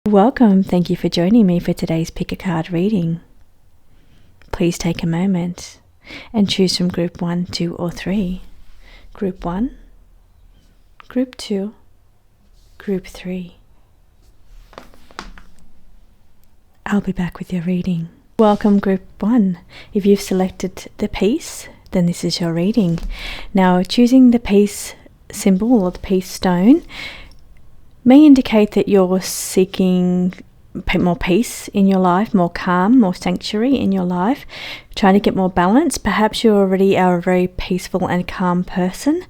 Welcome, thank you for joining me for today's Pick a Card reading. Please take a moment and choose from Group 1, 2 or 3. Group 1, Group 2, Group 3. I'll be back with your reading. Welcome Group 1. If you've selected the peace, then this is your reading. Now, choosing the peace symbol or the peace stone may indicate that you're seeking more peace in your life, more calm, more sanctuary in your life, trying to get more balance. Perhaps you already are a very peaceful and calm person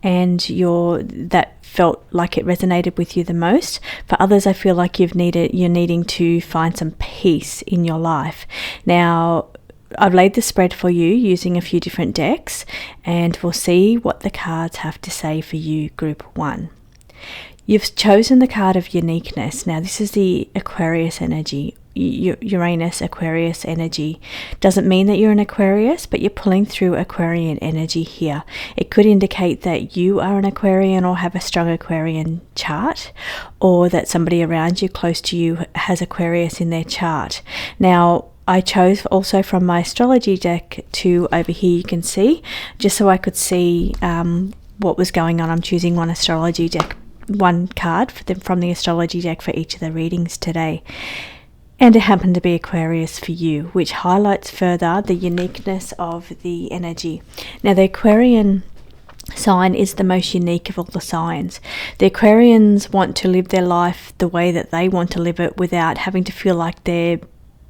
and that felt like it resonated with you the most. For others, I feel like you're needing to find some peace in your life. Now, I've laid the spread for you using a few different decks, and we'll see what the cards have to say for you, Group 1. You've chosen the card of uniqueness. Now, this is the Aquarius energy, Uranus Aquarius energy. Doesn't mean that you're an Aquarius, but you're pulling through Aquarian energy here. It could indicate that you are an Aquarian or have a strong Aquarian chart, or that somebody around you, close to you, has Aquarius in their chart. Now, I chose also from my astrology deck to over here, you can see, just so I could see what was going on. I'm choosing one card from the astrology deck for each of the readings today. And it happened to be Aquarius for you, which highlights further the uniqueness of the energy. Now, the Aquarian sign is the most unique of all the signs. The Aquarians want to live their life the way that they want to live it without having to feel like they're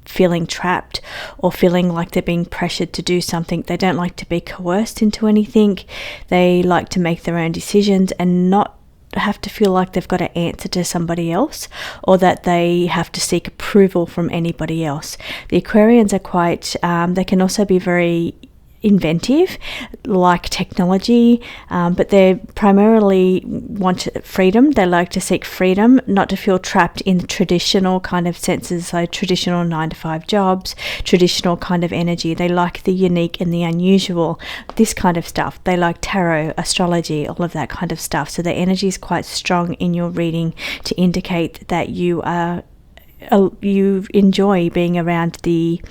feeling trapped or feeling like they're being pressured to do something. They don't like to be coerced into anything. They like to make their own decisions and not have to feel like they've got to answer to somebody else or that they have to seek approval from anybody else. The Aquarians are quite, they can also be very inventive, like technology, but they primarily want freedom. They like to seek freedom, not to feel trapped in the traditional kind of senses, so traditional 9-to-5 jobs, traditional kind of energy. They like the unique and the unusual, this kind of stuff. They like tarot, astrology, all of that kind of stuff. So the energy is quite strong in your reading to indicate that you enjoy being around the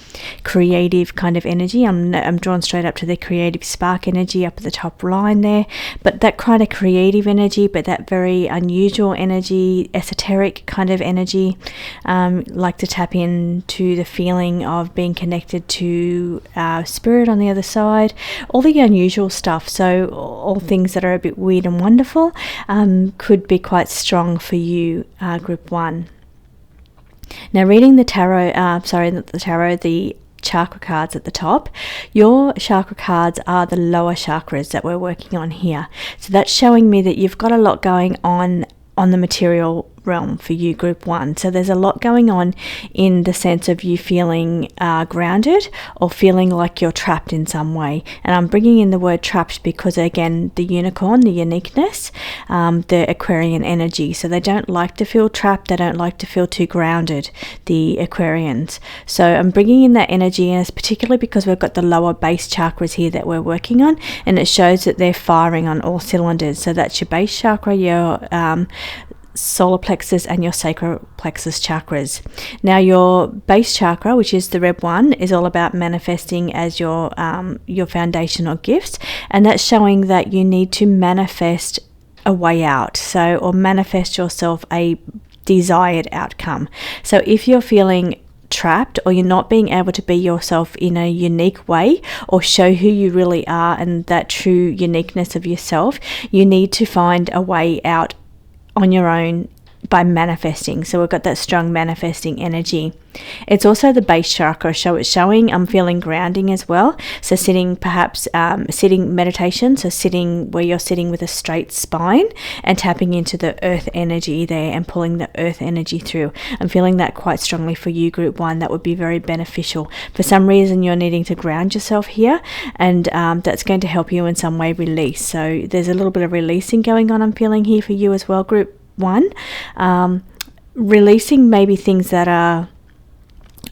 creative kind of energy. I'm drawn straight up to the creative spark energy up at the top line there, but that kind of creative energy, but that very unusual energy, esoteric kind of energy, like to tap into the feeling of being connected to spirit on the other side, all the unusual stuff. So all things that are a bit weird and wonderful could be quite strong for you, Group 1. Now, reading the the chakra cards at the top, your chakra cards are the lower chakras that we're working on here. So that's showing me that you've got a lot going on the material realm for you, Group 1. So there's a lot going on in the sense of you feeling grounded or feeling like you're trapped in some way. And I'm bringing in the word trapped because, again, the unicorn, the uniqueness, the Aquarian energy. So they don't like to feel trapped. They don't like to feel too grounded, the Aquarians. So I'm bringing in that energy, and it's particularly because we've got the lower base chakras here that we're working on, and it shows that they're firing on all cylinders. So that's your base chakra, your solar plexus and your sacral plexus chakras. Now, your base chakra, which is the red one, is all about manifesting as your foundational gifts, and that's showing that you need to manifest a way out, or manifest yourself a desired outcome. So if you're feeling trapped or you're not being able to be yourself in a unique way or show who you really are and that true uniqueness of yourself, you need to find a way out on your own by manifesting. So we've got that strong manifesting energy. It's also the base chakra, so it's showing I'm feeling grounding as well. So sitting meditation, so sitting where you're sitting with a straight spine and tapping into the earth energy there and pulling the earth energy through. I'm feeling that quite strongly for you, Group 1. That would be very beneficial. For some reason, you're needing to ground yourself here, and that's going to help you in some way release. So there's a little bit of releasing going on, I'm feeling here for you as well, Group 1. Releasing maybe things that are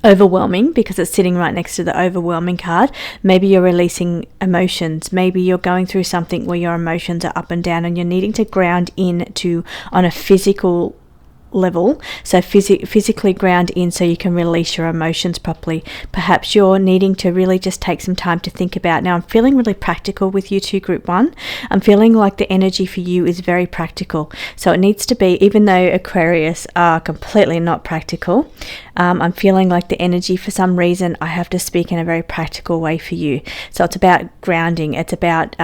overwhelming because it's sitting right next to the overwhelming card. Maybe you're releasing emotions. Maybe you're going through something where your emotions are up and down and you're needing to ground in to on a physical level, so physically ground in so you can release your emotions properly. Perhaps you're needing to really just take some time to think about. Now I'm feeling really practical with you too, group 1. I'm feeling like the energy for you is very practical, so it needs to be, even though Aquarius are completely not practical, I'm feeling like the energy, for some reason, I have to speak in a very practical way for you. So it's about grounding. It's about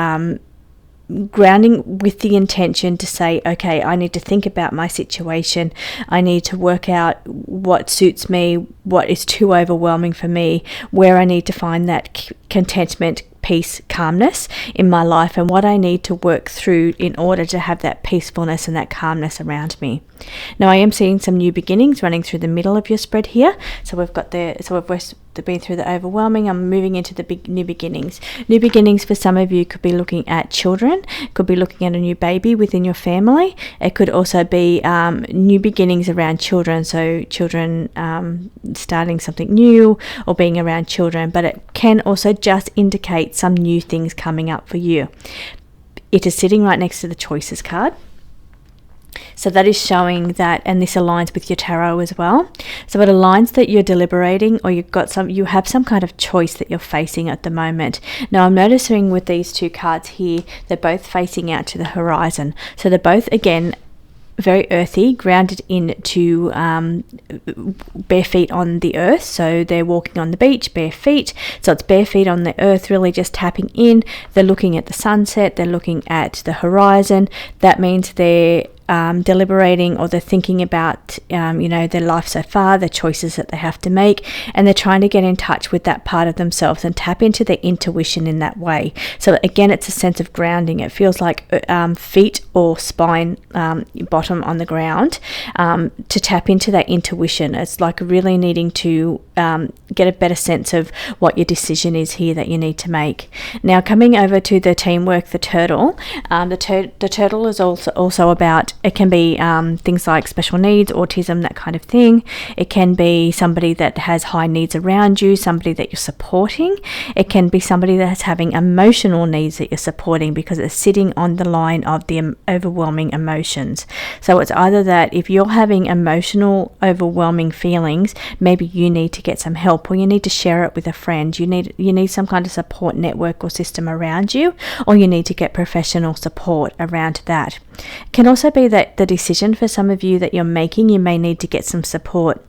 grounding with the intention to say, okay, I need to think about my situation. I need to work out what suits me, what is too overwhelming for me, where I need to find that contentment, peace, calmness in my life, and what I need to work through in order to have that peacefulness and that calmness around me. Now I am seeing some new beginnings running through the middle of your spread here. So we've been through the overwhelming. I'm moving into the big new beginnings. New beginnings for some of you could be looking at children, could be looking at a new baby within your family. It could also be new beginnings around children, so children starting something new or being around children, but it can also just indicate some new things coming up for you. It is sitting right next to the choices card. So that is showing that, and this aligns with your tarot as well. So it aligns that you're deliberating, or you have some kind of choice that you're facing at the moment. Now I'm noticing with these two cards here, they're both facing out to the horizon. So they're both, again, very earthy, grounded into bare feet on the earth. So they're walking on the beach, bare feet. So it's bare feet on the earth, really just tapping in. They're looking at the sunset. They're looking at the horizon. That means they're deliberating, or they're thinking about their life so far, the choices that they have to make, and they're trying to get in touch with that part of themselves and tap into their intuition in that way. So again, it's a sense of grounding. It feels like feet or spine, bottom on the ground, to tap into that intuition. It's like really needing to get a better sense of what your decision is here that you need to make. Now coming over to the teamwork, the turtle. The turtle is also about, it can be things like special needs, autism, that kind of thing. It can be somebody that has high needs around you, somebody that you're supporting. It can be somebody that's having emotional needs that you're supporting, because it's sitting on the line of the overwhelming emotions. So it's either that if you're having emotional, overwhelming feelings, maybe you need to get some help, or you need to share it with a friend. You need some kind of support network or system around you, or you need to get professional support around that. It can also be that the decision for some of you that you're making, you may need to get some support.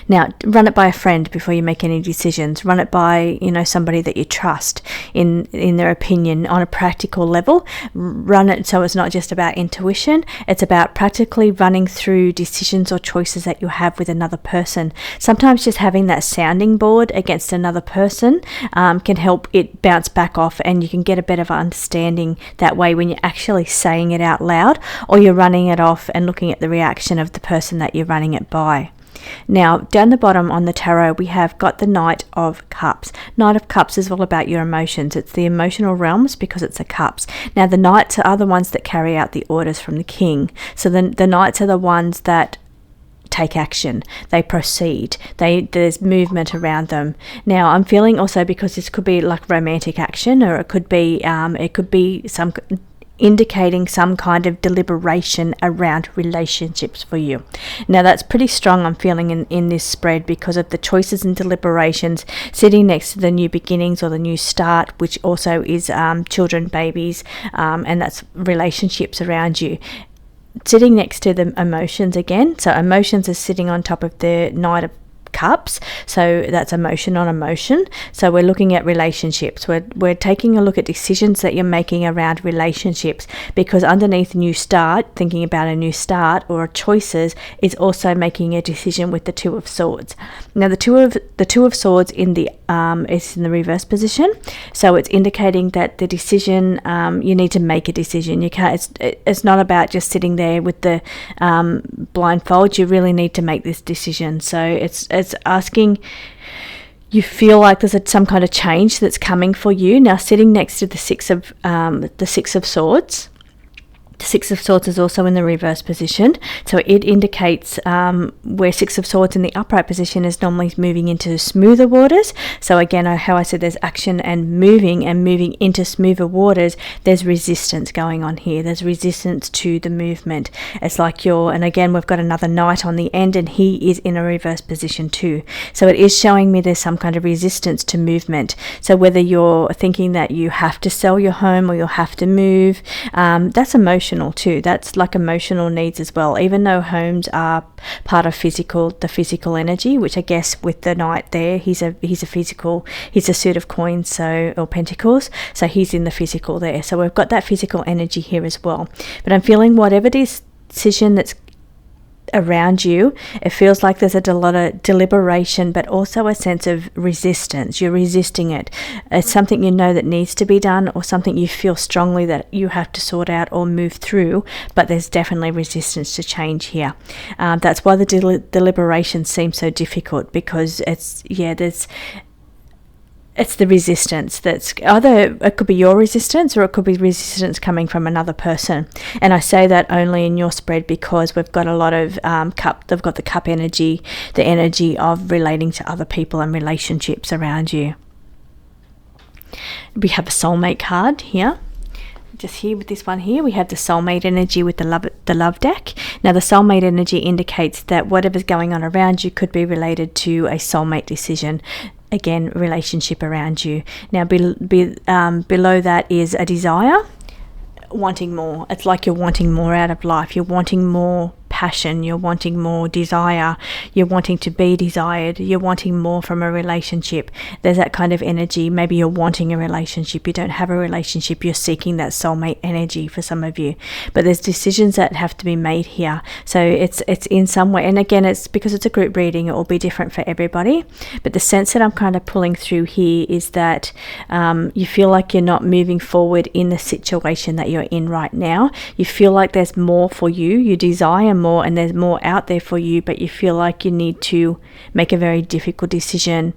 Now, run it by a friend before you make any decisions. Run it by, somebody that you trust in their opinion on a practical level. Run it so it's not just about intuition. It's about practically running through decisions or choices that you have with another person. Sometimes just having that sounding board against another person can help it bounce back off, and you can get a better understanding that way when you're actually saying it out loud, or you're running it off and looking at the reaction of the person that you're running it by. Now, down the bottom on the tarot, we have got the Knight of Cups. Knight of Cups is all about your emotions. It's the emotional realms because it's a cups. Now, the Knights are the ones that carry out the orders from the King. So the Knights are the ones that take action. They proceed. There's movement around them. Now, I'm feeling also, because this could be like romantic action, or it could be some indicating some kind of deliberation around relationships for you. Now that's pretty strong, I'm feeling in this spread, because of the choices and deliberations sitting next to the new beginnings or the new start, which also is children, babies, and that's relationships around you. Sitting next to the emotions again, so emotions is sitting on top of the Knight of Cups, so that's emotion on emotion. So we're looking at relationships. We're taking a look at decisions that you're making around relationships, because underneath new start, thinking about a new start or choices, is also making a decision with the Two of Swords. Now the Two of Swords is in the reverse position, so it's indicating that the decision, you need to make a decision. You can't. It's not about just sitting there with the blindfold. You really need to make this decision. So it's asking, you feel like there's some kind of change that's coming for you. Now, sitting next to the Six of Swords, The Six of Swords is also in the reverse position, so it indicates where Six of Swords in the upright position is normally moving into smoother waters. So again, how I said there's action and moving into smoother waters, there's resistance going on here. There's resistance to the movement. It's like and again, we've got another Knight on the end, and he is in a reverse position too. So it is showing me there's some kind of resistance to movement. So whether you're thinking that you have to sell your home or you'll have to move, that's emotional too. That's like emotional needs as well, even though homes are part of the physical energy, which I guess with the Knight there, he's a suit of coins, or pentacles, so he's in the physical there. So we've got that physical energy here as well. But I'm feeling whatever decision that's around you, it feels like there's a lot of deliberation, but also a sense of resistance. You're resisting it. It's something you know that needs to be done, or something you feel strongly that you have to sort out or move through, but there's definitely resistance to change here. That's why the deliberation seems so difficult, because it's the resistance that's either, it could be your resistance, or it could be resistance coming from another person. And I say that only in your spread because we've got a lot of they've got the cup energy, the energy of relating to other people and relationships around you. We have a soulmate card here. Just here with this one here, we have the soulmate energy with the love deck. Now the soulmate energy indicates that whatever's going on around you could be related to a soulmate decision. Again, relationship around you. Now below that is a desire, wanting more. It's like you're wanting more out of life. You're wanting more passion, you're wanting more desire, you're wanting to be desired, you're wanting more from a relationship. There's that kind of energy. Maybe you're wanting a relationship, you don't have a relationship, you're seeking that soulmate energy for some of you. But there's decisions that have to be made here. So it's in some way, and again, it's because it's a group reading, it will be different for everybody. But the sense that I'm kind of pulling through here is that you feel like you're not moving forward in the situation that you're in right now. You feel like there's more for you, you desire more, and there's more out there for you, but you feel like you need to make a very difficult decision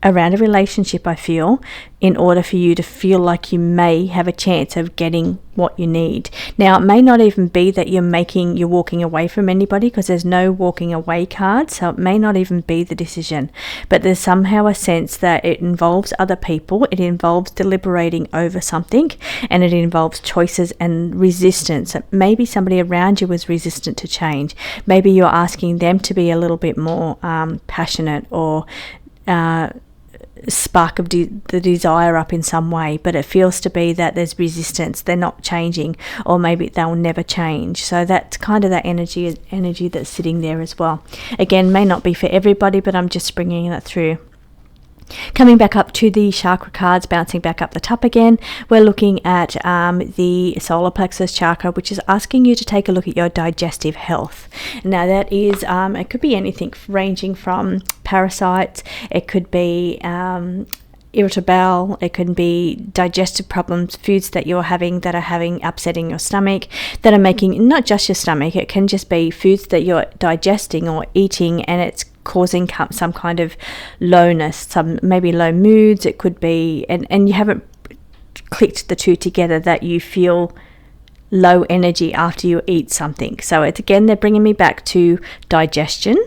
around a relationship, I feel, in order for you to feel like you may have a chance of getting what you need. Now, it may not even be that you're walking away from anybody, because there's no walking away card, so it may not even be the decision, but there's somehow a sense that it involves other people, it involves deliberating over something, and it involves choices and resistance. Maybe somebody around you is resistant to change. Maybe you're asking them to be a little bit more passionate, or spark of the desire up in some way, but it feels to be that there's resistance. They're not changing, or maybe they'll never change. So that's kind of that energy that's sitting there as well. Again, may not be for everybody, but I'm just bringing that through. Coming back up to the chakra cards, bouncing back up the top again, we're looking at the solar plexus chakra, which is asking you to take a look at your digestive health. Now that is, it could be anything ranging from parasites, it could be irritable bowel, it can be digestive problems, foods that you're having that are upsetting your stomach, that are making not just your stomach, it can just be foods that you're digesting or eating, and it's causing some kind of lowness, some maybe low moods. It could be, and you haven't clicked the two together, that you feel low energy after you eat something. So it's, again, they're bringing me back to digestion.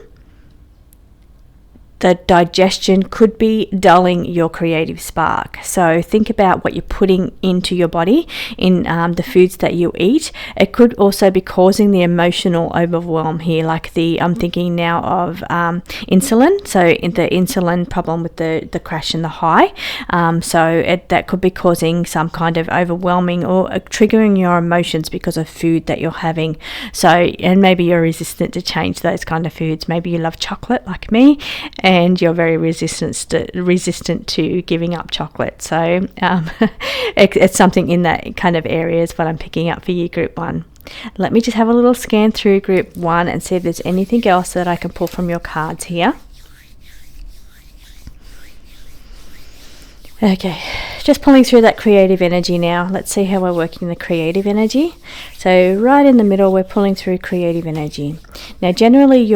The digestion could be dulling your creative spark. So think about what you're putting into your body in the foods that you eat. It could also be causing the emotional overwhelm here, like I'm thinking now of insulin. So in the insulin problem with the crash and the high. That could be causing some kind of overwhelming or triggering your emotions because of food that you're having. So, and maybe you're resistant to change those kind of foods. Maybe you love chocolate like me, and you're very resistant to giving up chocolate. So it's something in that kind of area is what I'm picking up for you, Group 1. Let me just have a little scan through Group 1 and see if there's anything else that I can pull from your cards here. Okay, just pulling through that creative energy now. Let's see how we're working the creative energy. So right in the middle, we're pulling through creative energy. Now, generally,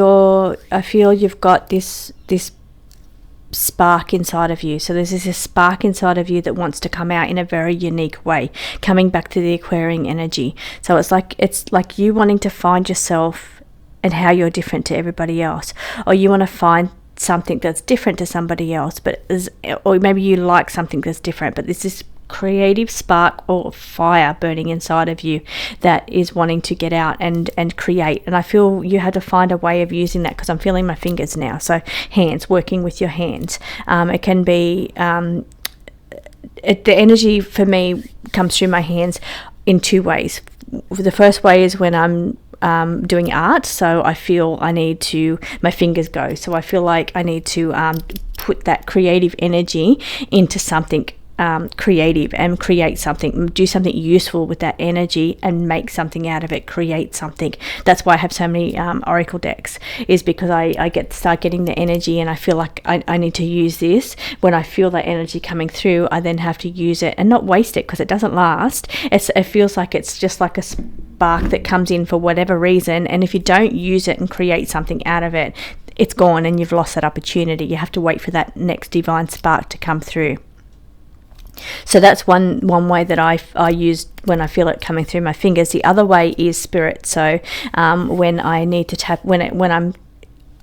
I feel you've got this spark inside of you. So there's this spark inside of you that wants to come out in a very unique way, coming back to the Aquarian energy. So it's like you wanting to find yourself and how you're different to everybody else, or you want to find something that's different to somebody else, or maybe you like something that's different, but there's this creative spark or fire burning inside of you that is wanting to get out and create. And I feel you had to find a way of using that, because I'm feeling my fingers now. So hands, working with your hands. It can be the energy for me comes through my hands in two ways. The first way is when I'm doing art, so I feel my fingers go, so I feel like I need to put that creative energy into something creative and create something, do something useful with that energy and make something out of it, create something. That's why I have so many oracle decks, is because I start getting the energy and I feel like I need to use this. When I feel that energy coming through, I then have to use it and not waste it, because it doesn't last. It feels like it's just like a spark that comes in for whatever reason, and if you don't use it and create something out of it, it's gone and you've lost that opportunity. You have to wait for that next divine spark to come through. So that's one way that I use when I feel it coming through my fingers. The other way is spirit. So when I need to tap,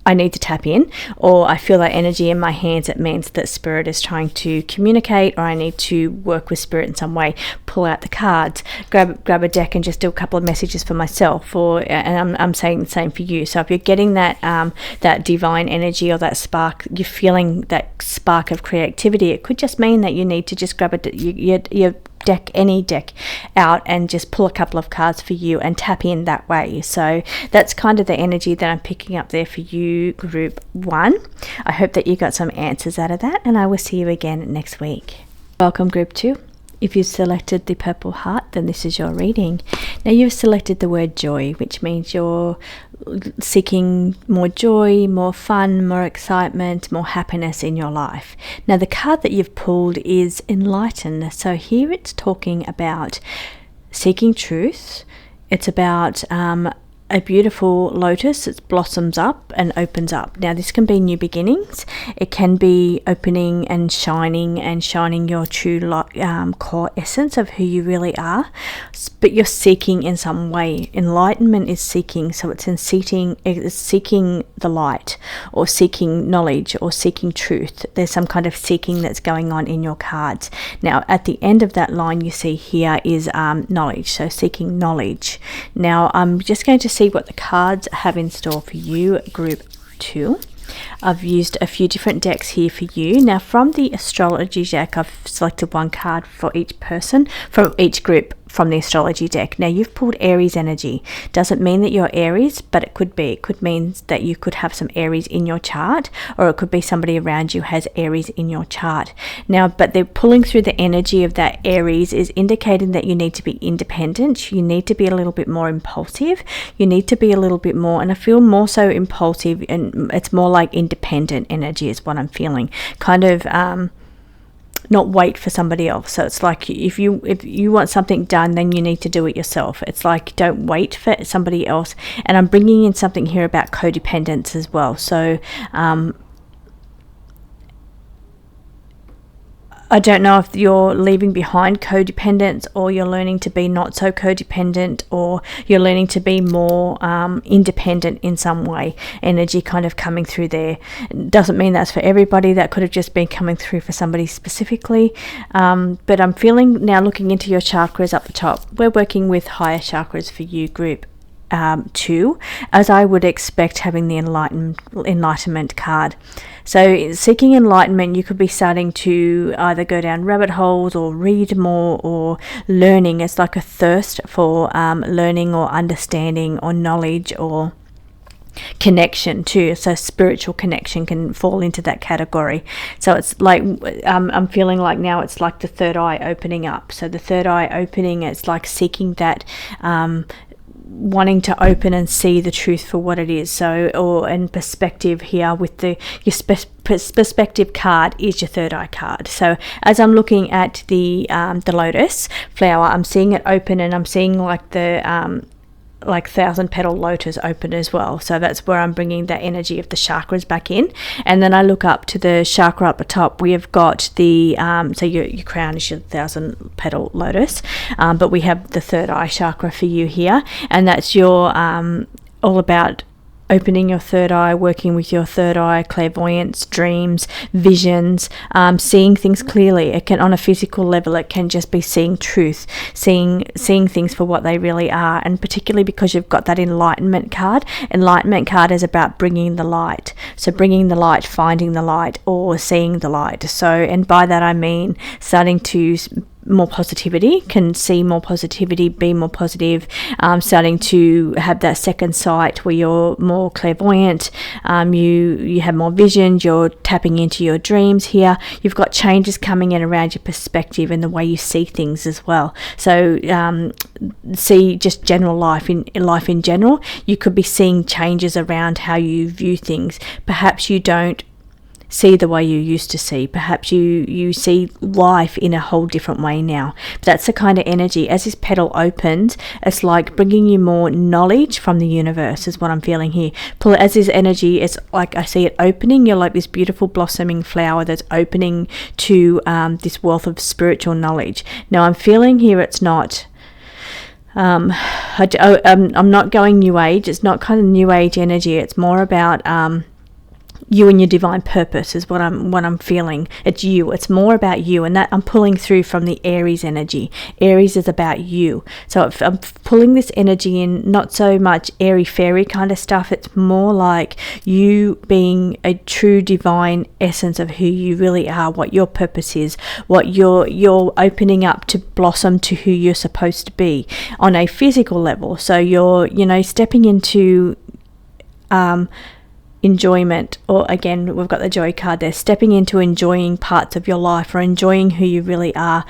I need to tap in, or I feel that energy in my hands, it means that spirit is trying to communicate, or I need to work with spirit in some way. Pull out the cards, grab a deck and just do a couple of messages for myself, and I'm saying the same for you. So if you're getting that divine energy or that spark, you're feeling that spark of creativity, it could just mean that you need to just grab your any deck out and just pull a couple of cards for you and tap in that way. So that's kind of the energy that I'm picking up there for you, group 1. I hope that you got some answers out of that, and I will see you again next week. Welcome, group 2. If you selected the purple heart, then this is your reading. Now you've selected the word joy, which means you're seeking more joy, more fun, more excitement, more happiness in your life. Now the card that you've pulled is Enlighten. So here it's talking about seeking truth. It's about a beautiful lotus that blossoms up and opens up. Now this can be new beginnings. It can be opening and shining your true core essence of who you really are, but you're seeking in some way. Enlightenment is seeking, so it's seeking the light, or seeking knowledge, or seeking truth. There's some kind of seeking that's going on in your cards. Now at the end of that line you see here is knowledge, so seeking knowledge. Now I'm just going to see what the cards have in store for you, group 2. I've used a few different decks here for you. Now from the Astrology deck, I've selected one card for each person from each group from the Astrology deck. Now you've pulled Aries energy. Doesn't mean that you're Aries, but it could be. It could mean that you could have some Aries in your chart, or it could be somebody around you has Aries in your chart. Now, but they're pulling through the energy of that Aries is indicating that you need to be independent. You need to be a little bit more impulsive. You need to be a little bit more, and I feel more so impulsive, and it's more like independent energy is what I'm feeling. Kind of not wait for somebody else. So it's like if you want something done, then you need to do it yourself. It's like don't wait for somebody else. And I'm bringing in something here about codependence as well. So I don't know if you're leaving behind codependence, or you're learning to be not so codependent, or you're learning to be more independent in some way. Energy kind of coming through there. Doesn't mean that's for everybody. That could have just been coming through for somebody specifically. But I'm feeling now, looking into your chakras up the top, we're working with higher chakras for you, group 2, as I would expect, having the enlightenment card. So seeking enlightenment, you could be starting to either go down rabbit holes or read more, or learning. It's like a thirst for learning or understanding or knowledge or connection too. So spiritual connection can fall into that category. So it's like I'm feeling like now it's like the third eye opening up. So the third eye opening, it's like seeking that wanting to open and see the truth for what it is. So, or in perspective here with your perspective card is your third eye card. So as I'm looking at the lotus flower, I'm seeing it open, and I'm seeing like the like 1,000 petal lotus open as well. So that's where I'm bringing that energy of the chakras back in. And then I look up to the chakra up the top. We have got the so your crown is your 1,000 petal lotus, but we have the third eye chakra for you here, and that's your all about opening your third eye, working with your third eye, clairvoyance, dreams, visions, seeing things clearly. It can, on a physical level, it can just be seeing truth, seeing things for what they really are. And particularly because you've got that enlightenment card. Enlightenment card is about bringing the light. So bringing the light, finding the light, or seeing the light. So, and by that I mean starting to more positivity, can see more positivity, be more positive, starting to have that second sight where you're more clairvoyant, you have more visions, you're tapping into your dreams here. You've got changes coming in around your perspective and the way you see things as well. So see just general life in general. You could be seeing changes around how you view things. Perhaps you don't see the way you used to see. Perhaps you see life in a whole different way now. But that's the kind of energy. As this petal opens, it's like bringing you more knowledge from the universe is what I'm feeling here. As this energy, it's like I see it opening. You're like this beautiful blossoming flower that's opening to this wealth of spiritual knowledge. Now I'm feeling here it's not I'm not going new age. It's not kind of new age energy. It's more about you and your divine purpose is what I'm feeling. It's you. It's more about you, and that I'm pulling through from the Aries energy. Aries is about you. So if I'm pulling this energy in, not so much airy fairy kind of stuff. It's more like you being a true divine essence of who you really are, what your purpose is, what you're opening up to blossom to who you're supposed to be on a physical level. So you're stepping into enjoyment, or again we've got the joy card there, stepping into enjoying parts of your life or enjoying who you really are,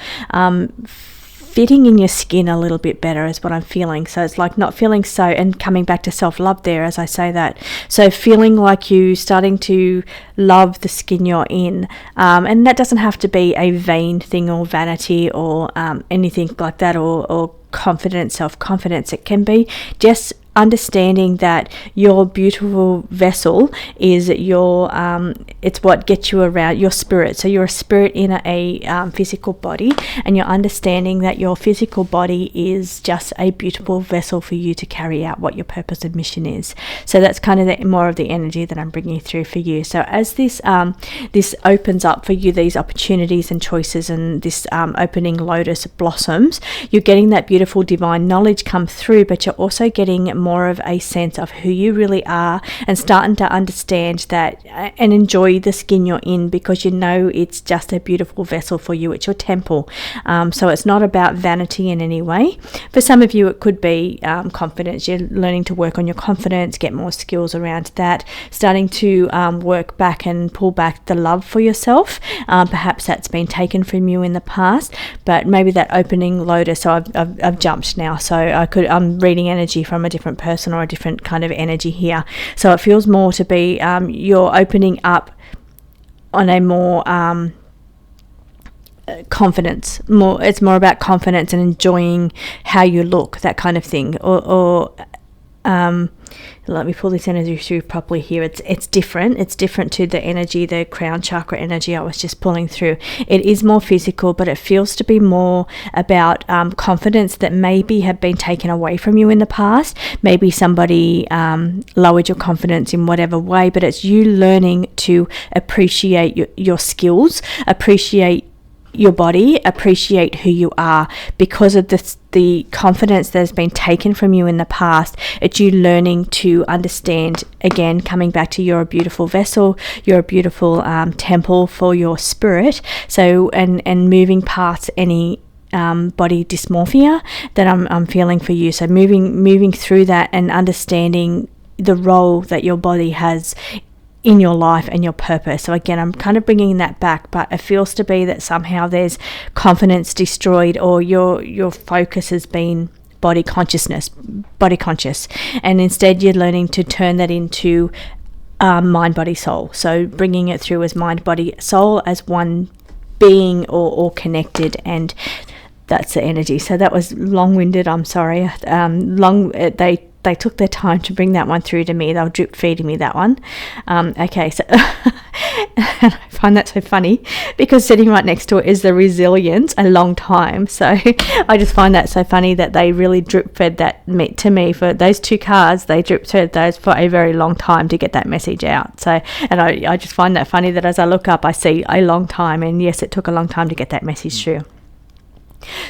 fitting in your skin a little bit better is what I'm feeling. So it's like not feeling so, and coming back to self-love there as I say that, so feeling like you starting to love the skin you're in, and that doesn't have to be a vain thing or vanity or anything like that, or confidence, self-confidence. It can be just understanding that your beautiful vessel is your it's what gets you around, your spirit. So you're a spirit in a physical body, and you're understanding that your physical body is just a beautiful vessel for you to carry out what your purpose and mission is. So that's kind of more of the energy that I'm bringing through for you. So as this opens up for you, these opportunities and choices, and this opening lotus blossoms, you're getting that beautiful divine knowledge come through, but you're also getting more of a sense of who you really are, and starting to understand that and enjoy the skin you're in, because it's just a beautiful vessel for you. It's your temple. So it's not about vanity in any way. For some of you it could be confidence. You're learning to work on your confidence, get more skills around that, starting to work back and pull back the love for yourself. Perhaps that's been taken from you in the past, but maybe that opening lotus. So I've jumped now, so I'm reading energy from a different person or a different kind of energy here. So it feels more to be you're opening up on a more confidence. It's more about confidence and enjoying how you look, that kind of thing. Or let me pull this energy through properly here. It's different. It's different to the energy, the crown chakra energy I was just pulling through. It is more physical, but it feels to be more about confidence that maybe have been taken away from you in the past. Maybe somebody lowered your confidence in whatever way, but it's you learning to appreciate your skills, appreciate your body, appreciate who you are, because of the confidence that has been taken from you in the past. It's you learning to understand, again, coming back to you're a beautiful vessel, you're a beautiful temple for your spirit. So and moving past any body dysmorphia that I'm feeling for you. So moving through that and understanding the role that your body has in your life and your purpose. So again, I'm kind of bringing that back, but it feels to be that somehow there's confidence destroyed, or your focus has been body conscious, and instead you're learning to turn that into mind, body, soul. So bringing it through as mind, body, soul as one being, or connected, and That's the energy. So that was long-winded. I'm sorry. They took their time to bring that one through to me. They were drip feeding me that one. Okay, so and I find that so funny because sitting right next to it is the resilience, a long time. So I just find that so funny that they really drip fed that to me for those 2 cards. They drip fed those for a very long time to get that message out. So, and I just find that funny that as I look up, I see a long time, and yes, it took a long time to get that message through.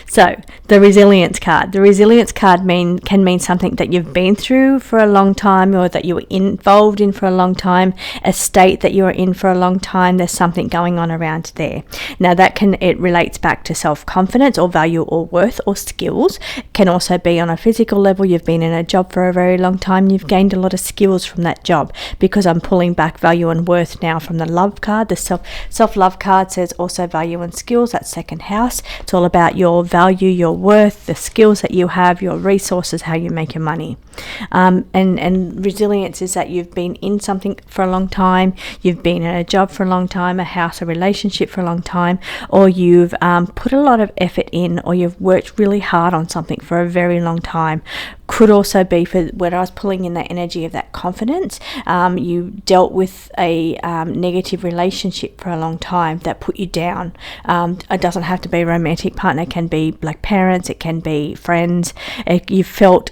So the resilience card. The resilience card can mean something that you've been through for a long time, or that you were involved in for a long time, a state that you were in for a long time. There's something going on around there. Now it relates back to self-confidence or value or worth or skills. It can also be on a physical level. You've been in a job for a very long time. You've gained a lot of skills from that job, because I'm pulling back value and worth now from the love card. The self-love card says also value and skills. That's second house. It's all about your value, your worth, the skills that you have, your resources, how you make your money. And resilience is that you've been in something for a long time, you've been in a job for a long time, a house, a relationship for a long time, or you've put a lot of effort in, or you've worked really hard on something for a very long time. Could also be for when I was pulling in that energy of that confidence, you dealt with a negative relationship for a long time that put you down. It doesn't have to be a romantic partner. It can be like parents, it can be friends. You felt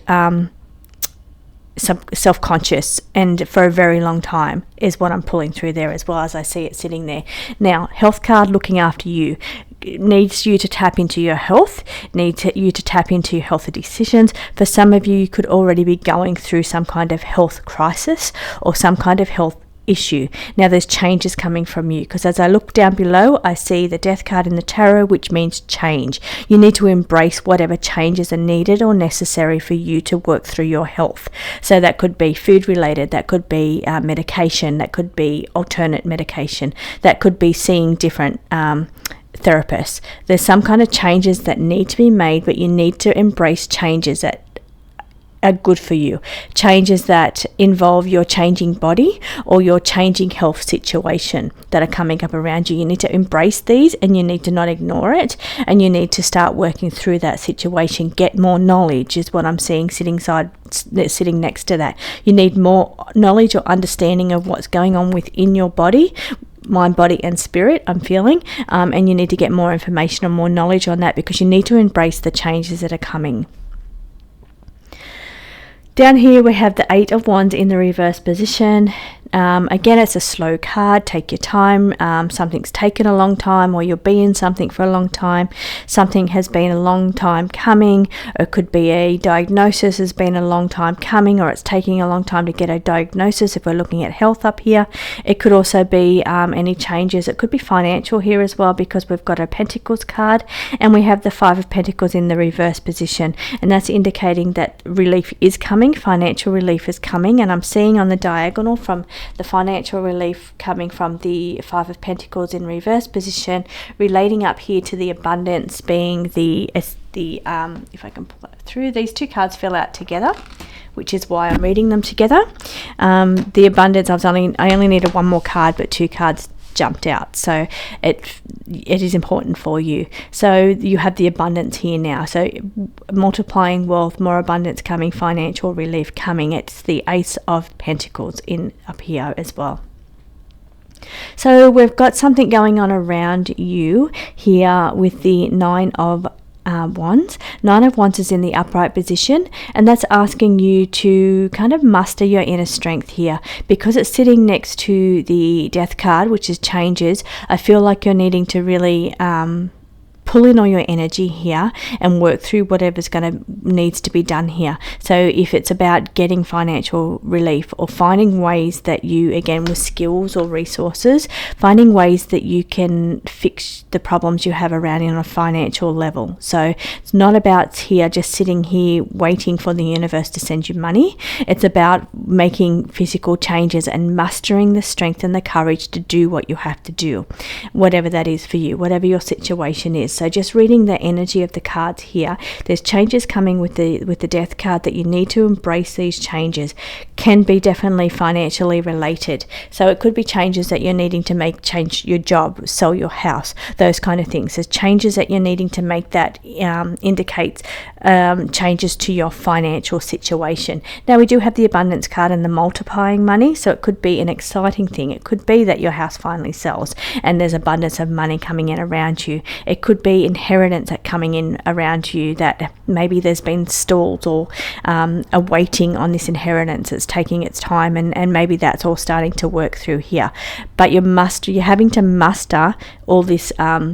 self-conscious, and for a very long time is what I'm pulling through there, as well as I see it sitting there. Now, health card, looking after you, needs you to tap into your health, you to tap into healthy decisions. For some of you, you could already be going through some kind of health crisis or some kind of health issue. Now there's changes coming from you, because as I look down below, I see the death card in the tarot, which means change. You need to embrace whatever changes are needed or necessary for you to work through your health. So that could be food related, that could be medication, that could be alternate medication, that could be seeing different therapists. There's some kind of changes that need to be made, but you need to embrace changes that are good for you. Changes that involve your changing body or your changing health situation that are coming up around you. You need to embrace these, and you need to not ignore it, and you need to start working through that situation. Get more knowledge is what I'm seeing sitting next to that. You need more knowledge or understanding of what's going on within your body, mind, body and spirit, I'm feeling, and you need to get more information and more knowledge on that, because you need to embrace the changes that are coming. Down here we have the 8 of Wands in the reverse position. Again, it's a slow card. Take your time. Something's taken a long time, or you'll be in something for a long time. Something has been a long time coming. It could be a diagnosis has been a long time coming, or it's taking a long time to get a diagnosis if we're looking at health up here. It could also be any changes. It could be financial here as well, because we've got a Pentacles card and we have the 5 of Pentacles in the reverse position, and that's indicating that relief is coming, financial relief is coming. And I'm seeing on the diagonal from the financial relief coming from the 5 of Pentacles in reverse position, relating up here to the abundance being the if I can pull that through, these 2 cards fell out together, which is why I'm reading them together. The abundance, I only needed 1 more card, but 2 cards jumped out, so it is important for you. So you have the abundance here now, so multiplying wealth, more abundance coming, financial relief coming. It's the Ace of Pentacles in up here as well. So we've got something going on around you here with the 9 of Wands. 9 of Wands is in the upright position, and that's asking you to kind of muster your inner strength here, because it's sitting next to the death card, which is changes. I feel like you're needing to really pull in all your energy here and work through whatever's needs to be done here. So if it's about getting financial relief, or finding ways that you, again with skills or resources, finding ways that you can fix the problems you have around you on a financial level. So it's not about here just sitting here waiting for the universe to send you money. It's about making physical changes and mustering the strength and the courage to do what you have to do, whatever that is for you, whatever your situation is. So just reading the energy of the cards here, there's changes coming with the Death card that you need to embrace. These changes can be definitely financially related. So it could be changes that you're needing to make, change your job, sell your house, those kind of things. There's changes that you're needing to make that indicates changes to your financial situation. Now we do have the Abundance card and the multiplying money, so it could be an exciting thing. It could be that your house finally sells and there's abundance of money coming in around you. It could be inheritance that coming in around you, that maybe there's been stalls or a waiting on this inheritance. It's taking its time, and maybe that's all starting to work through here. But you're having to muster all this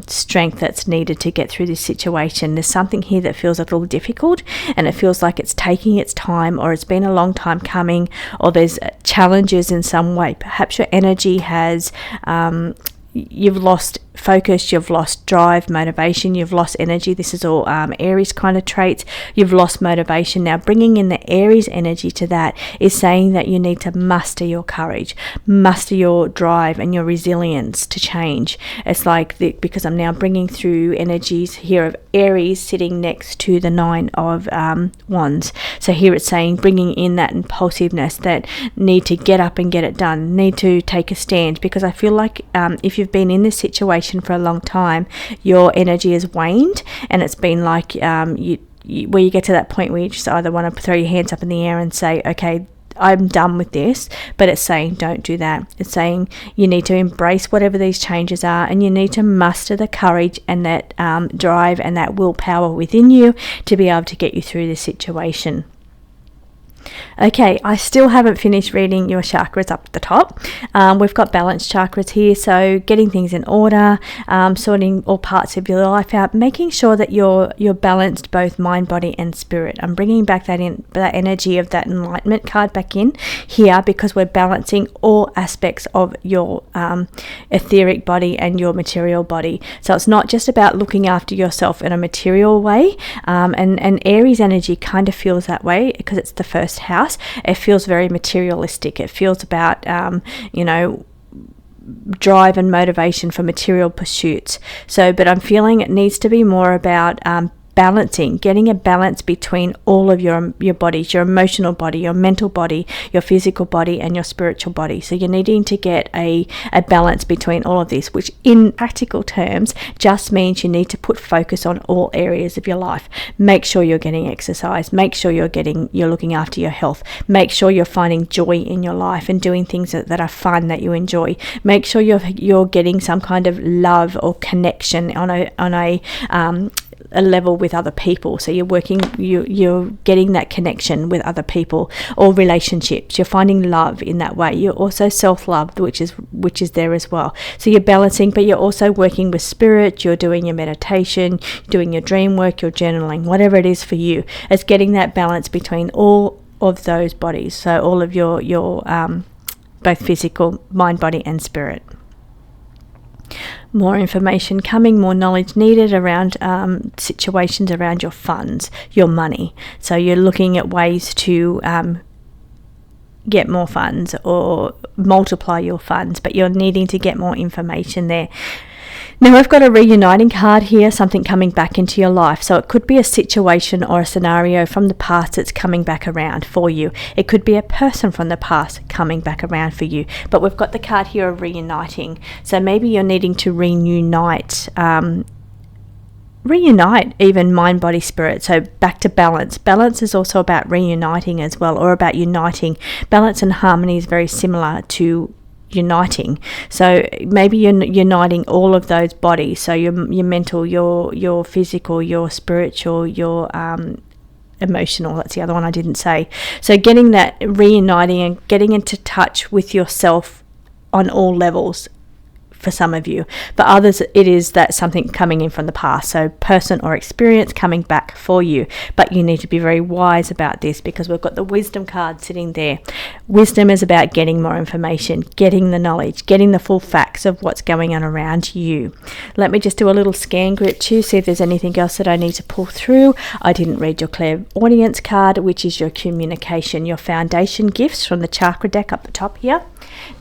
strength that's needed to get through this situation. There's something here that feels a little difficult, and it feels like it's taking its time, or it's been a long time coming, or there's challenges in some way. Perhaps your energy has you've lost focus, you've lost drive, motivation, you've lost energy. This is all Aries kind of traits. You've lost motivation. Now bringing in the Aries energy to that is saying that you need to muster your courage, muster your drive and your resilience to change. It's like because I'm now bringing through energies here of Aries sitting next to the 9 of Wands. So here it's saying bringing in that impulsiveness, that need to get up and get it done, need to take a stand, because I feel like if you've been in this situation for a long time, your energy has waned, and it's been like where you get to that point where you just either want to throw your hands up in the air and say, okay, I'm done with this. But it's saying don't do that. It's saying you need to embrace whatever these changes are, and you need to muster the courage and that drive and that willpower within you to be able to get you through this situation. Okay, I still haven't finished reading your chakras up at the top. We've got balanced chakras here, so getting things in order, sorting all parts of your life out, making sure that you're balanced both mind, body and spirit. I'm bringing back that energy of that enlightenment card back in here, because we're balancing all aspects of your etheric body and your material body. So it's not just about looking after yourself in a material way, and Aries energy kind of feels that way because it's the first house. It feels very materialistic. It feels about drive and motivation for material pursuits. But I'm feeling it needs to be more about balancing, getting a balance between all of your bodies, your emotional body, your mental body, your physical body and your spiritual body. So you're needing to get a balance between all of this, which in practical terms just means you need to put focus on all areas of your life. Make sure you're getting exercise, make sure you're looking after your health, make sure you're finding joy in your life and doing things that are fun, that you enjoy. Make sure you're getting some kind of love or connection on a level with other people. So you're getting that connection with other people or relationships. You're finding love in that way. You're also self-love, which is there as well. So you're balancing, but you're also working with spirit. You're doing your meditation, doing your dream work, your journaling, whatever it is for you. It's getting that balance between all of those bodies. So all of your both physical, mind, body and spirit. More information coming, more knowledge needed around situations around your funds, your money. So you're looking at ways to get more funds or multiply your funds, but you're needing to get more information there. Now I've got a reuniting card here, something coming back into your life. So it could be a situation or a scenario from the past that's coming back around for you. It could be a person from the past coming back around for you. But we've got the card here of reuniting. So maybe you're needing to reunite even mind, body, spirit. So back to balance. Balance is also about reuniting as well, or about uniting. Balance and harmony is very similar to uniting. So maybe you're uniting all of those bodies. So your mental, your physical, your spiritual, your emotional. That's the other one I didn't say. So getting that reuniting and getting into touch with yourself on all levels. For some of you, for others it is that something coming in from the past, so person or experience coming back for you. But you need to be very wise about this, because we've got the wisdom card sitting there. Wisdom is about getting more information, getting the knowledge, getting the full facts of what's going on around you. Let me just do a little scan group too, see if there's anything else that I need to pull through. I didn't read your clairaudience card, which is your communication, your foundation gifts from the Chakra Deck up the top here.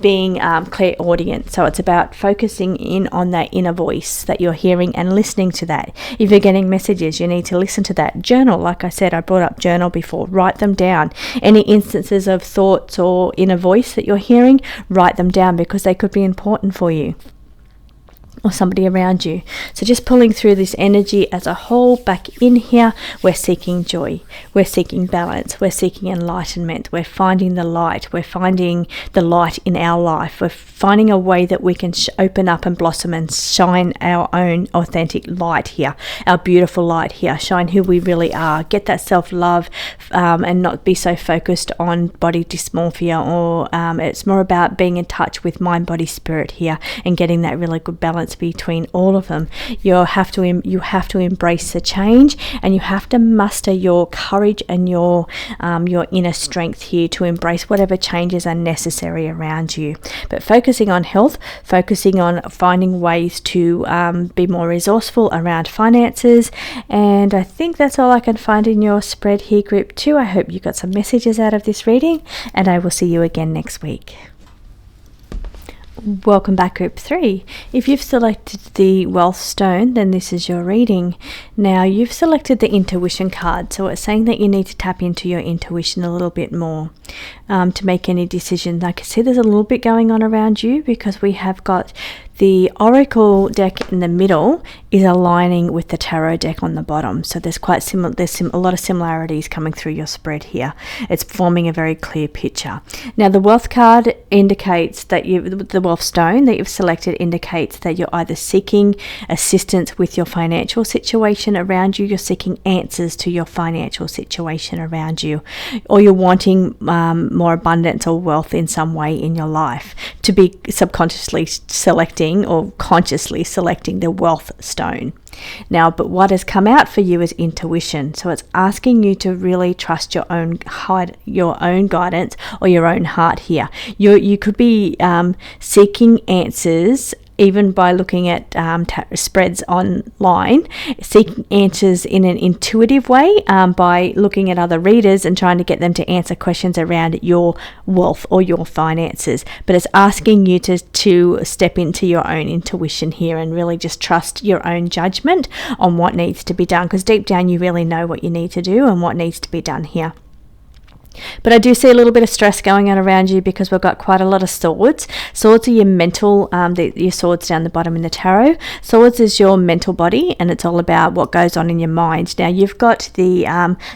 being clairaudient. So it's about focusing in on that inner voice that you're hearing and listening to that. If you're getting messages, you need to listen to that. Journal, like I said, I brought up journal before. Write them down. Any instances of thoughts or inner voice that you're hearing, write them down, because they could be important for you or somebody around you. So just pulling through this energy as a whole back in here, we're seeking joy, we're seeking balance, we're seeking enlightenment, we're finding the light, we're finding the light in our life, we're finding a way that we can open up and blossom and shine our own authentic light here, our beautiful light here, shine who we really are, get that self-love, and not be so focused on body dysmorphia, or it's more about being in touch with mind, body, spirit here, and getting that really good balance between all of them. You have to embrace the change, and you have to muster your courage and your inner strength here to embrace whatever changes are necessary around you. But focusing on health, focusing on finding ways to be more resourceful around finances. And I think that's all I can find in your spread here, group 2. I hope you got some messages out of this reading, and I will see you again next week. Welcome back, group 3. If you've selected the wealth stone, then this is your reading. Now you've selected the intuition card, so it's saying that you need to tap into your intuition a little bit more to make any decisions. I can see there's a little bit going on around you, because we have got the oracle deck in the middle is aligning with the tarot deck on the bottom. So there's quite similar. There's a lot of similarities coming through your spread here. It's forming a very clear picture. Now the wealth card indicates that the wealth stone that you've selected indicates that you're either seeking assistance with your financial situation around you, you're seeking answers to your financial situation around you, or you're wanting more abundance or wealth in some way in your life, to be subconsciously selecting or consciously selecting the wealth stone. Now, but what has come out for you is intuition. So it's asking you to really trust your own heart, your own guidance, or your own heart here. You could be seeking answers even by looking at spreads online, seeking answers in an intuitive way by looking at other readers and trying to get them to answer questions around your wealth or your finances. But it's asking you to step into your own intuition here and really just trust your own judgment on what needs to be done, because deep down you really know what you need to do and what needs to be done here. But I do see a little bit of stress going on around you, because we've got quite a lot of swords. Swords are your mental, your swords down the bottom in the tarot. Swords is your mental body, and it's all about what goes on in your mind. Now you've got the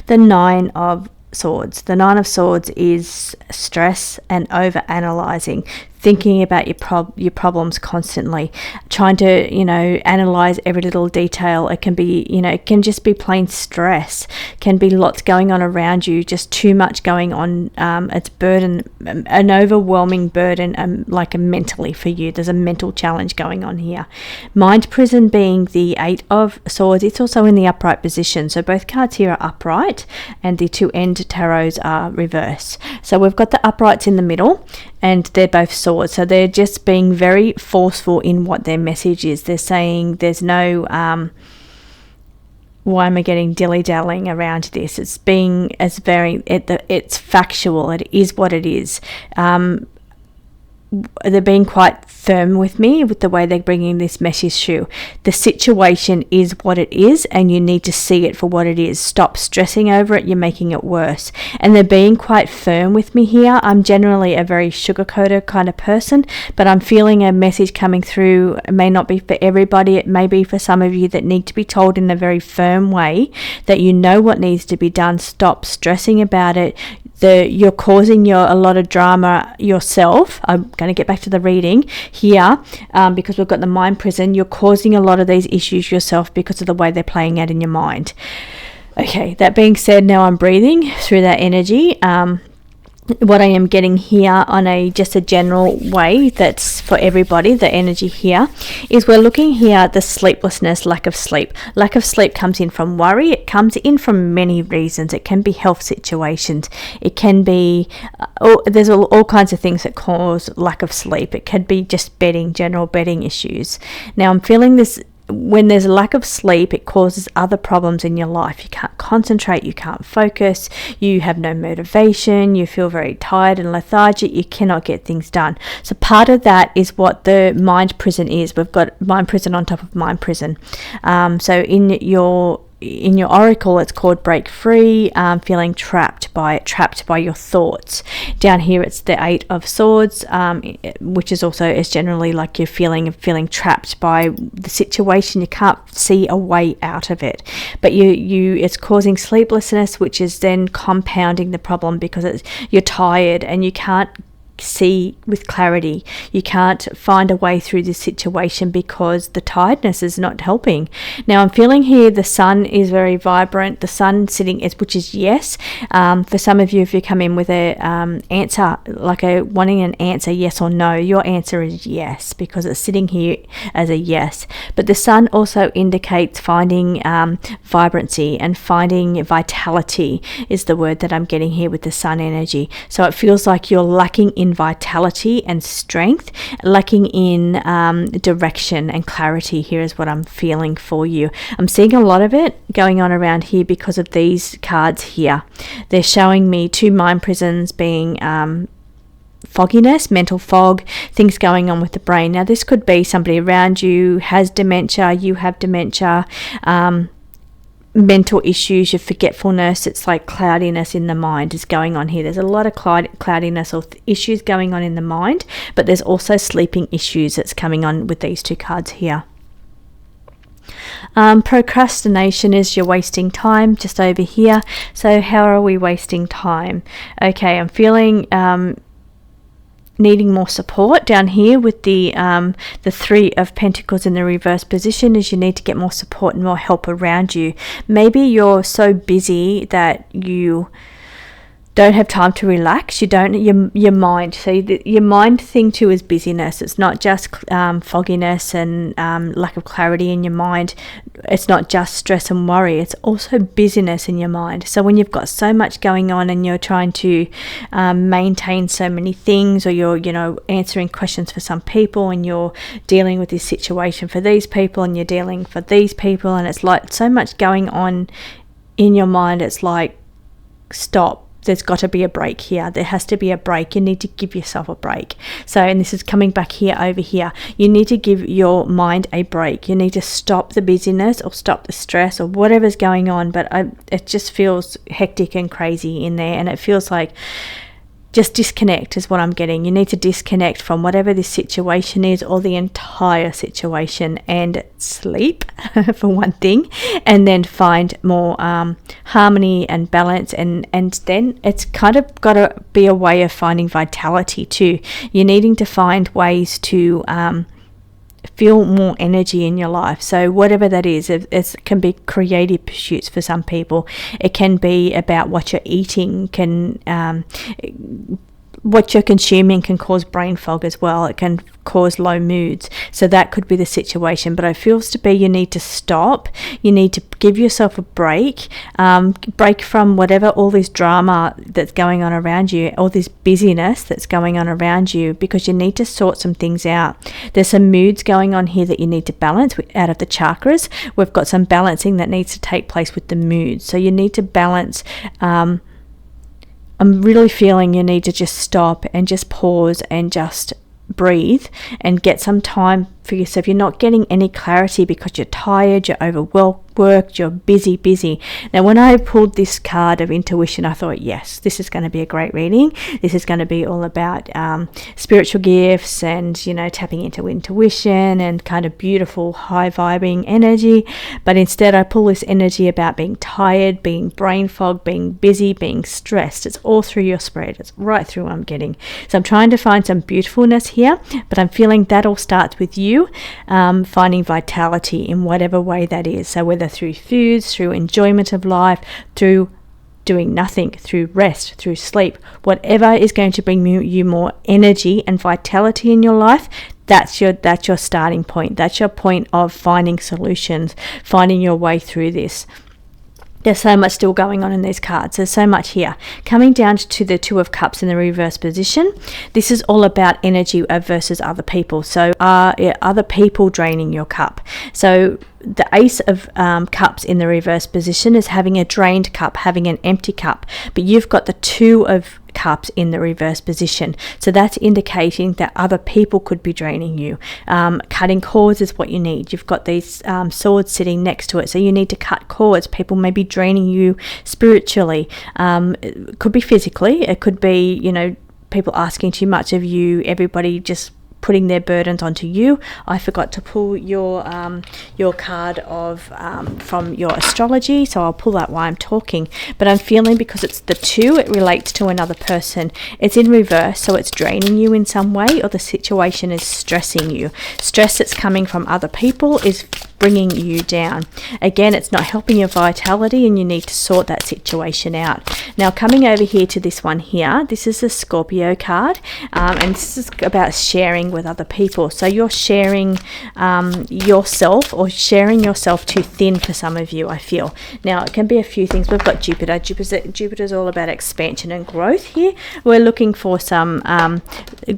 9 of Swords. The 9 of Swords is stress and over analyzing, thinking about your problems constantly, trying to analyze every little detail. It can be it can just be plain stress, can be lots going on around you, just too much going on. It's burden, an overwhelming burden, like mentally for you. There's a mental challenge going on here. Mind prison being the 8 of Swords. It's also in the upright position, so both cards here are upright and the 2 end tarots are reverse. So we've got the uprights in the middle, and they're both swords. So they're just being very forceful in what their message is. They're saying there's no why am I getting dilly-dallying around this? It's being it's factual. It is what it is. They're being quite firm with me with the way they're bringing this message through. The situation is what it is, and you need to see it for what it is. Stop stressing over it. You're making it worse. And they're being quite firm with me here. I'm generally a very sugar-coated kind of person, but I'm feeling a message coming through. It may not be for everybody. It may be for some of you that need to be told in a very firm way that you know what needs to be done. Stop stressing about it. You're causing a lot of drama yourself. I'm going to get back to the reading here because we've got the mind prison. You're causing a lot of these issues yourself because of the way they're playing out in your mind. Okay, that being said, now I'm breathing through that energy. What I am getting here on just a general way that's for everybody, the energy here, is we're looking here at the sleeplessness, lack of sleep. Lack of sleep comes in from worry. It comes in from many reasons. It can be health situations. It can be, there's all kinds of things that cause lack of sleep. It could be just general bedding issues. Now I'm feeling this when there's a lack of sleep, it causes other problems in your life. You can't concentrate, you can't focus, you have no motivation, you feel very tired and lethargic, you cannot get things done. So part of that is what the mind prison is. We've got mind prison on top of mind prison. So in your oracle, it's called break free, feeling trapped by your thoughts. Down here, it's the 8 of Swords, which is generally like you're feeling trapped by the situation. You can't see a way out of it, but it's causing sleeplessness, which is then compounding the problem because you're tired and you can't see with clarity. You can't find a way through this situation because the tiredness is not helping. Now I'm feeling here the sun is very vibrant. The sun sitting, which is yes. For some of you, if you come in with a answer, like wanting an answer yes or no, your answer is yes because it's sitting here as a yes. But the sun also indicates finding vibrancy and finding vitality is the word that I'm getting here with the sun energy. So it feels like you're lacking in vitality and strength, lacking in direction and clarity. Here is what I'm feeling for you. I'm seeing a lot of it going on around here because of these cards here. They're showing me 2 mind prisons being fogginess, mental fog, things going on with the brain. Now this could be somebody around you has dementia, you have dementia, mental issues, your forgetfulness. It's like cloudiness in the mind is going on here. There's a lot of cloudiness or issues going on in the mind, but there's also sleeping issues that's coming on with these 2 cards here. Procrastination is you're wasting time just over here. So how are we wasting time? Okay, I'm feeling needing more support down here with the 3 of Pentacles in the reverse position. Is you need to get more support and more help around you. Maybe you're so busy that you don't have time to relax. You don't, your mind. So your mind thing too is busyness. It's not just fogginess and lack of clarity in your mind. It's not just stress and worry. It's also busyness in your mind. So when you've got so much going on and you're trying to maintain so many things, or you're answering questions for some people, and you're dealing with this situation for these people, and you're dealing for these people, and it's like so much going on in your mind. It's like, stop. There's got to be a break here. There has to be a break. You need to give yourself a break. So, and this is coming back here over here. You need to give your mind a break. You need to stop the busyness or stop the stress or whatever's going on. But it just feels hectic and crazy in there. And it feels like just disconnect is what I'm getting. You need to disconnect from whatever this situation is, or the entire situation, and sleep for one thing, and then find more harmony and balance, and then it's kind of got to be a way of finding vitality too. You're needing to find ways to feel more energy in your life. So whatever that is, it can be creative pursuits for some people. It can be about what you're eating, what you're consuming can cause brain fog as well. It can cause low moods. So that could be the situation. But it feels to be you need to stop. You need to give yourself a break. Break from whatever, all this drama that's going on around you, all this busyness that's going on around you, because you need to sort some things out. There's some moods going on here that you need to balance out of the chakras. We've got some balancing that needs to take place with the moods. So you need to balance. I'm really feeling you need to just stop and just pause and just breathe and get some time for yourself. You're not getting any clarity because you're tired, you're overworked, you're busy. Now when I pulled this card of intuition, I thought, yes, this is going to be a great reading. This is going to be all about spiritual gifts and tapping into intuition and kind of beautiful high vibing energy. But instead I pull this energy about being tired, being brain fog, being busy, being stressed. It's all through your spread. It's right through what I'm getting. So I'm trying to find some beautifulness here, but I'm feeling that all starts with you finding vitality in whatever way that is. So whether through foods, through enjoyment of life, through doing nothing, through rest, through sleep, whatever is going to bring you more energy and vitality in your life, that's your starting point. That's your point of finding solutions, finding your way through this. There's so much still going on in these cards. There's so much here. Coming down to the Two of Cups in the reverse position, this is all about energy versus other people. So are other people draining your cup? So the Ace of Cups in the reverse position is having a drained cup, having an empty cup. But you've got the Two of Cups in the reverse position, so that's indicating that other people could be draining you. Cutting cords is what you need. You've got these swords sitting next to it, so you need to cut cords. People may be draining you spiritually. It could be physically, it could be, people asking too much of you, everybody just putting their burdens onto you. I forgot to pull your card of from your astrology, so I'll pull that while I'm talking. But I'm feeling, because it's the Two, it relates to another person. It's in reverse, so it's draining you in some way, or the situation is stressing you. Stress that's coming from other people is bringing you down. Again, it's not helping your vitality, and you need to sort that situation out. Now, coming over here to this one here, this is a Scorpio card, and this is about sharing with other people. So you're sharing yourself, or sharing yourself too thin for some of you, I feel. Now, it can be a few things. We've got Jupiter. Jupiter's all about expansion and growth here. We're looking for some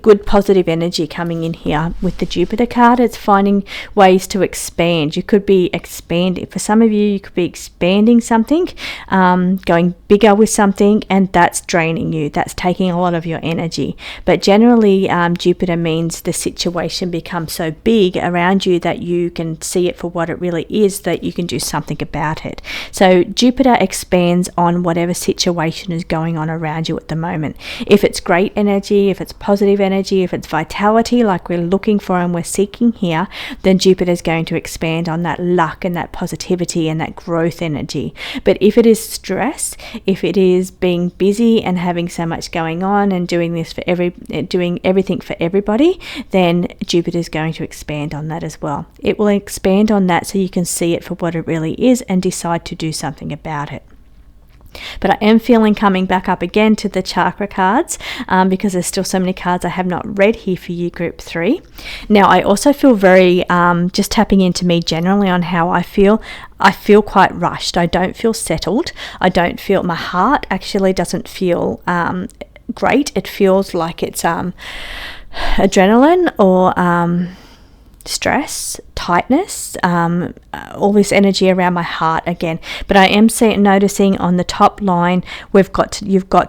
good positive energy coming in here with the Jupiter card. It's finding ways to expand. You could be expanding. For some of you could be expanding something, going bigger with something, and that's draining you. That's taking a lot of your energy. But generally, Jupiter means the situation becomes so big around you that you can see it for what it really is, that you can do something about it. So Jupiter expands on whatever situation is going on around you at the moment. If it's great energy, if it's positive energy, if it's vitality like we're looking for and we're seeking here, then Jupiter is going to expand on that luck and that positivity and that growth energy. But if it is stress, if it is being busy and having so much going on and doing everything for everybody, then Jupiter is going to expand on that as well. It will expand on that so you can see it for what it really is and decide to do something about it. But I am feeling, coming back up again to the chakra cards, because there's still so many cards I have not read here for you, group 3. Now, I also feel very, just tapping into me generally on how I feel quite rushed. I don't feel settled. I don't feel, my heart actually doesn't feel great. It feels like it's adrenaline or stress, tightness, all this energy around my heart again. But I am noticing on the top line, you've got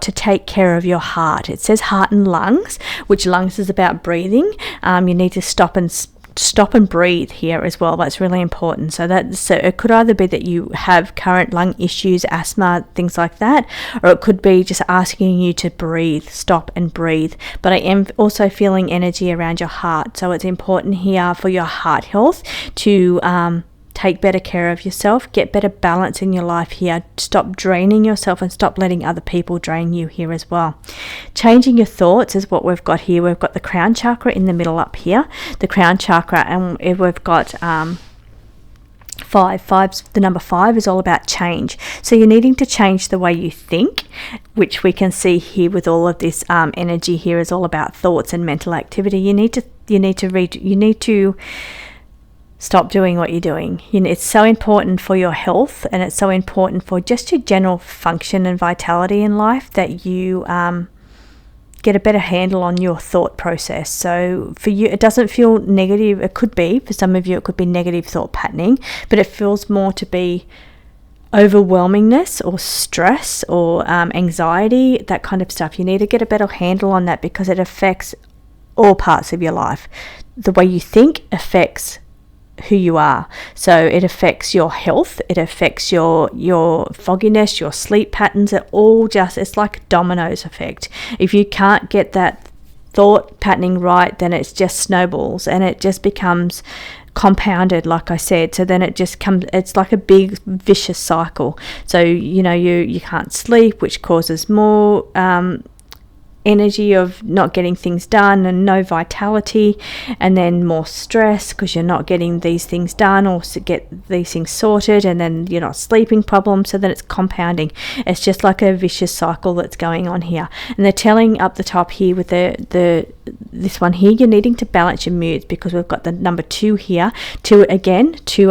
to take care of your heart. It says heart and lungs, which lungs is about breathing. You need to stop and breathe here as well. That's really important. So it could either be that you have current lung issues, asthma, things like that, or it could be just asking you to breathe, stop and breathe. But I am also feeling energy around your heart. So it's important here for your heart health to take better care of yourself, get better balance in your life here, stop draining yourself and stop letting other people drain you here as well. Changing your thoughts is what we've got here. We've got the crown chakra in the middle up here, the crown chakra, and we've got the number 5 is all about change. So you're needing to change the way you think, which we can see here with all of this energy here is all about thoughts and mental activity. You need to stop doing what you're doing. It's so important for your health, and it's so important for just your general function and vitality in life that you get a better handle on your thought process. So for you, it doesn't feel negative. It could be, for some of you, it could be negative thought patterning, but it feels more to be overwhelmingness or stress or anxiety, that kind of stuff. You need to get a better handle on that because it affects all parts of your life. The way you think affects who you are. So it affects your health, it affects your fogginess, your sleep patterns. It's like a dominoes effect. If you can't get that thought patterning right, then it just snowballs and it just becomes compounded, like I said. So then it's like a big vicious cycle. So you can't sleep, which causes more energy of not getting things done and no vitality, and then more stress because you're not getting these things done or to get these things sorted, and then you're not sleeping problems. So then it's compounding. It's just like a vicious cycle that's going on here. And they're telling up the top here with this one here, you're needing to balance your moods because we've got the number 2 here, 2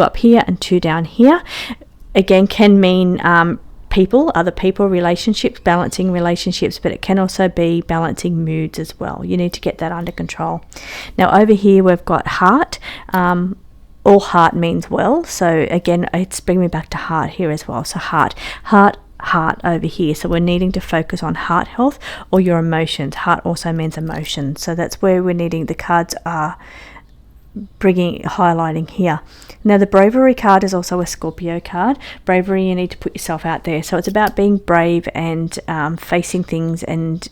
up here and 2 down here. again can mean people, other people, relationships, balancing relationships, but it can also be balancing moods as well. You need to get that under control. Now over here we've got heart. All heart means well, so again it's bringing me back to heart here as well. So heart over here, so we're needing to focus on heart health or your emotions. Heart also means emotion, so that's where we're needing, the cards are highlighting here. Now the bravery card is also a Scorpio card. Bravery, you need to put yourself out there, so it's about being brave and facing things and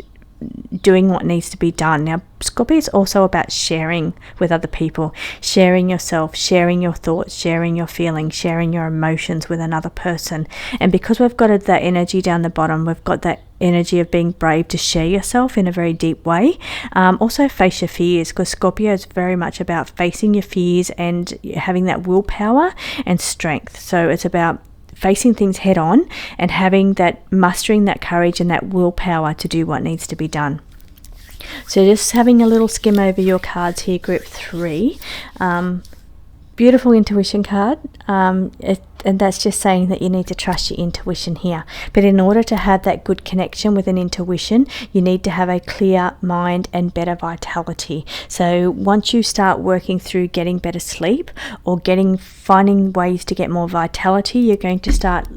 doing what needs to be done. Now Scorpio is also about sharing with other people, sharing yourself, sharing your thoughts, sharing your feelings, sharing your emotions with another person. And because we've got that energy down the bottom, we've got that energy of being brave to share yourself in a very deep way. Also face your fears, because Scorpio is very much about facing your fears and having that willpower and strength. So it's about facing things head on and having that, mustering that courage and that willpower to do what needs to be done. So just having a little skim over your cards here, group 3. Beautiful intuition card, and that's just saying that you need to trust your intuition here. But in order to have that good connection with an intuition, you need to have a clear mind and better vitality. So once you start working through getting better sleep or finding ways to get more vitality, you're going to start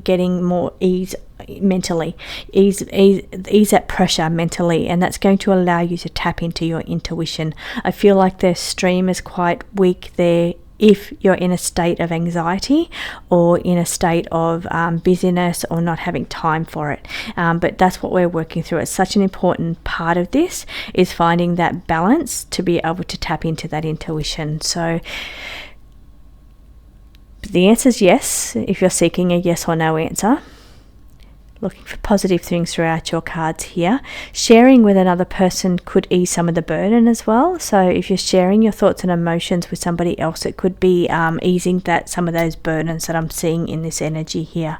getting more ease mentally, ease that pressure mentally, and that's going to allow you to tap into your intuition. I feel like the stream is quite weak there if you're in a state of anxiety or in a state of busyness or not having time for it, but that's what we're working through. It's such an important part of this, is finding that balance to be able to tap into that intuition. So the answer is yes, if you're seeking a yes or no answer. Looking for positive things throughout your cards here. Sharing with another person could ease some of the burden as well. So if you're sharing your thoughts and emotions with somebody else, it could be easing some of those burdens that I'm seeing in this energy here.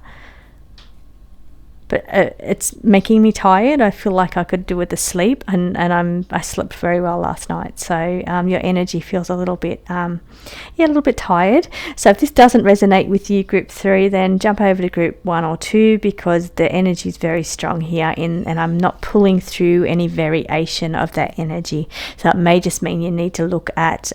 But it's making me tired. I feel like I could do with the sleep, and I slept very well last night. So your energy feels a little bit tired. So if this doesn't resonate with you, group 3, then jump over to group 1 or 2, because the energy is very strong here, and I'm not pulling through any variation of that energy. So it may just mean you need to look at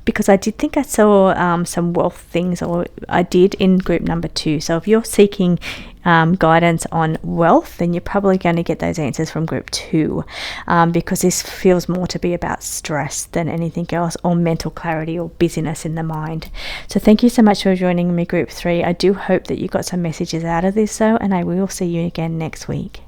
because I did think I saw some wealth things, or I did in group number 2. So if you're seeking guidance on wealth, then you're probably going to get those answers from group 2, because this feels more to be about stress than anything else, or mental clarity or busyness in the mind. So thank you so much for joining me, group 3. I do hope that you got some messages out of this though, and I will see you again next week.